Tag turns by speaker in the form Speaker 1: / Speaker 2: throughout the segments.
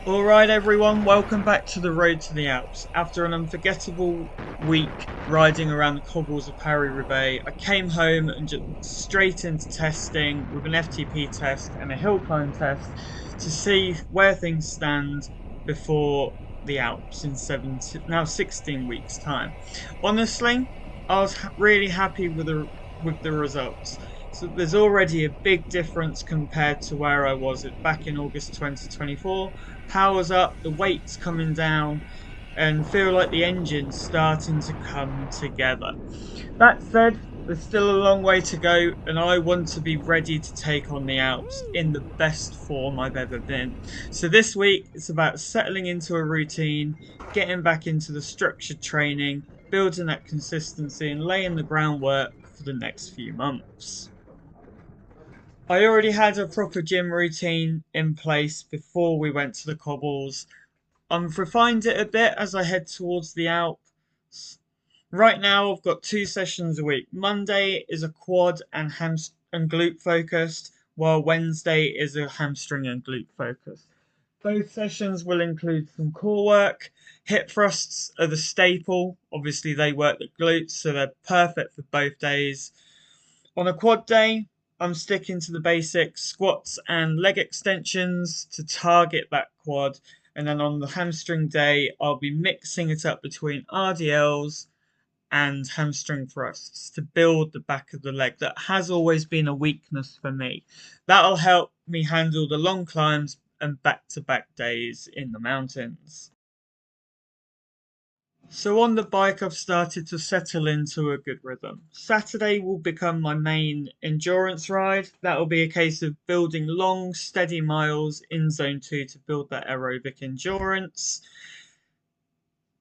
Speaker 1: Alright everyone, welcome back to the road to the Alps. After an unforgettable week riding around the cobbles of Paris-Roubaix, I came home and just straight into testing with an FTP test and a hill climb test to see where things stand before the Alps in 16 weeks time. Honestly, I was really happy with the results. So there's already a big difference compared to where I was back in August 2024. Power's up, the weight's coming down, and feel like the engine's starting to come together. That said, there's still a long way to go, and I want to be ready to take on the Alps in the best form I've ever been. So this week, it's about settling into a routine, getting back into the structured training, building that consistency, and laying the groundwork for the next few months. I already had a proper gym routine in place before we went to the cobbles. I've refined it a bit as I head towards the Alps. Right now, I've got 2 sessions a week. Monday is a quad and and glute focused, while Wednesday is a hamstring and glute focused. Both sessions will include some core work. Hip thrusts are the staple. Obviously, they work the glutes, so they're perfect for both days. On a quad day, I'm sticking to the basics, squats and leg extensions to target that quad. And then on the hamstring day, I'll be mixing it up between RDLs and hamstring thrusts to build the back of the leg. That has always been a weakness for me. That'll help me handle the long climbs and back-to-back days in the mountains. So on the bike, I've started to settle into a good rhythm. Saturday will become my main endurance ride. That will be a case of building long, steady miles in zone 2 to build that aerobic endurance.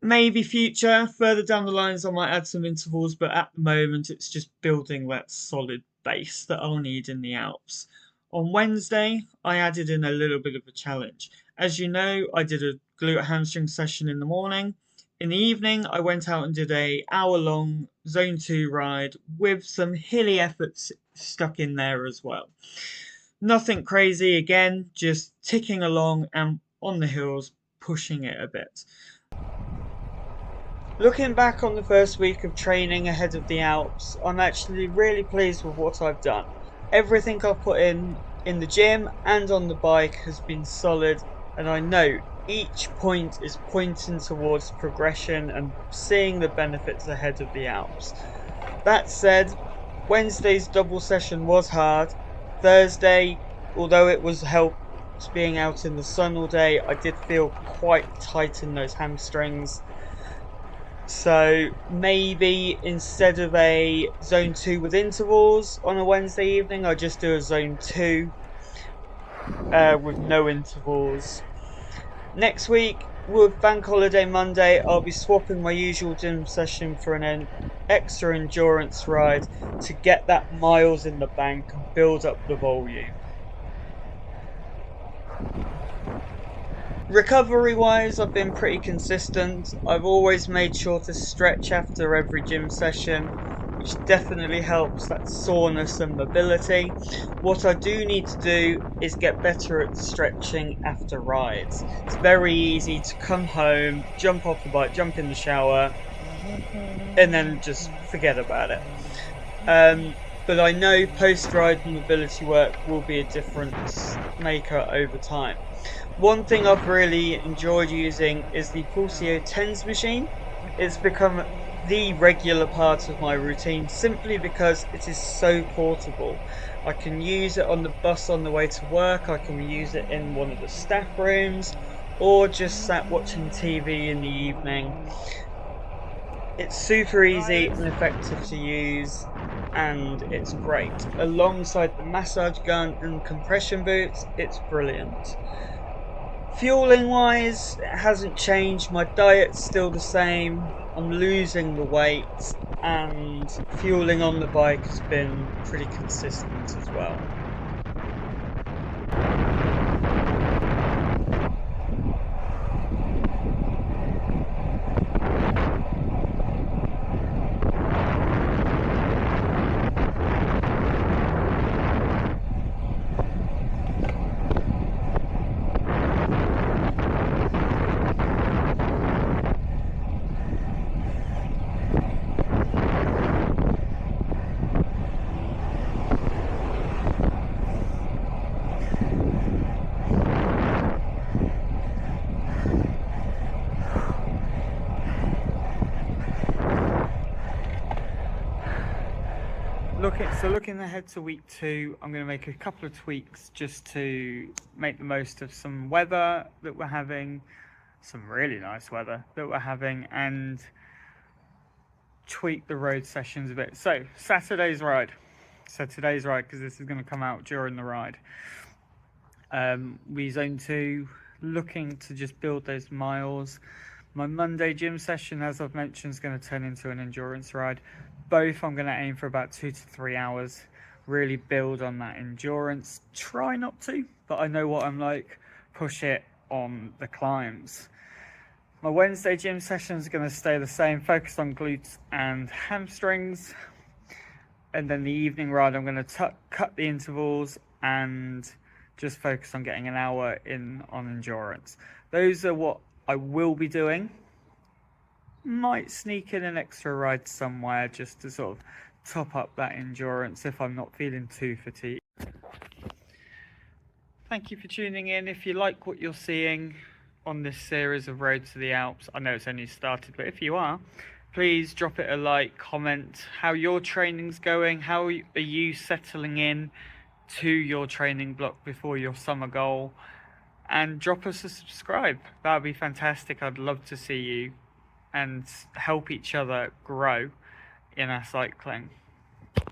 Speaker 1: Maybe further down the lines, I might add some intervals, but at the moment, it's just building that solid base that I'll need in the Alps. On Wednesday, I added in a little bit of a challenge. As you know, I did a glute hamstring session in the morning. In the evening, I went out and did an hour-long Zone 2 ride with some hilly efforts stuck in there as well. Nothing crazy again, just ticking along and on the hills, pushing it a bit. Looking back on the first week of training ahead of the Alps, I'm actually really pleased with what I've done. Everything I've put in the gym and on the bike has been solid, and I know each point is pointing towards progression and seeing the benefits ahead of the Alps. That said, Wednesday's double session was hard. Thursday, although it was helped being out in the sun all day, I did feel quite tight in those hamstrings. So maybe instead of a zone 2 with intervals on a Wednesday evening, I just do a zone 2 with no intervals. Next week, with Bank Holiday Monday, I'll be swapping my usual gym session for an extra endurance ride to get that miles in the bank and build up the volume. Recovery wise, I've been pretty consistent. I've always made sure to stretch after every gym session, which definitely helps that soreness and mobility. What I do need to do is get better at stretching after rides. It's very easy to come home, jump off the bike, jump in the shower, and then just forget about it. But I know post-ride mobility work will be a difference maker over time. One thing I've really enjoyed using is the Pulsio TENS machine. It's become the regular part of my routine simply because it is so portable. I can use it on the bus on the way to work, I can use it in one of the staff rooms, or just sat watching TV in the evening. It's super easy and effective to use, and it's great. Alongside the massage gun and compression boots, it's brilliant. Fueling wise, it hasn't changed. My diet's still the same. I'm losing the weight, and fueling on the bike has been pretty consistent as well. So looking ahead to week 2, I'm going to make a couple of tweaks just to make the most of some weather that we're having, some really nice weather that we're having, and tweak the road sessions a bit. So Saturday's ride. So today's ride, because this is going to come out during the ride. We zone 2, looking to just build those miles. My Monday gym session, as I've mentioned, is going to turn into an endurance ride. Both I'm going to aim for about 2 to 3 hours. Really build on that endurance. Try not to, but I know what I'm like. Push it on the climbs. My Wednesday gym session is going to stay the same, focused on glutes and hamstrings. And then the evening ride, I'm going to cut the intervals and just focus on getting an hour in on endurance. Those are what I will be doing. Might sneak in an extra ride somewhere just to sort of top up that endurance if I'm not feeling too fatigued. Thank you for tuning in. If you like what you're seeing on this series of Road to the Alps, I know it's only started, but if you are, please drop it a like, comment how your training's going, how are you settling in to your training block before your summer goal, and drop us a subscribe. That would be fantastic. I'd love to see you and help each other grow in our cycling.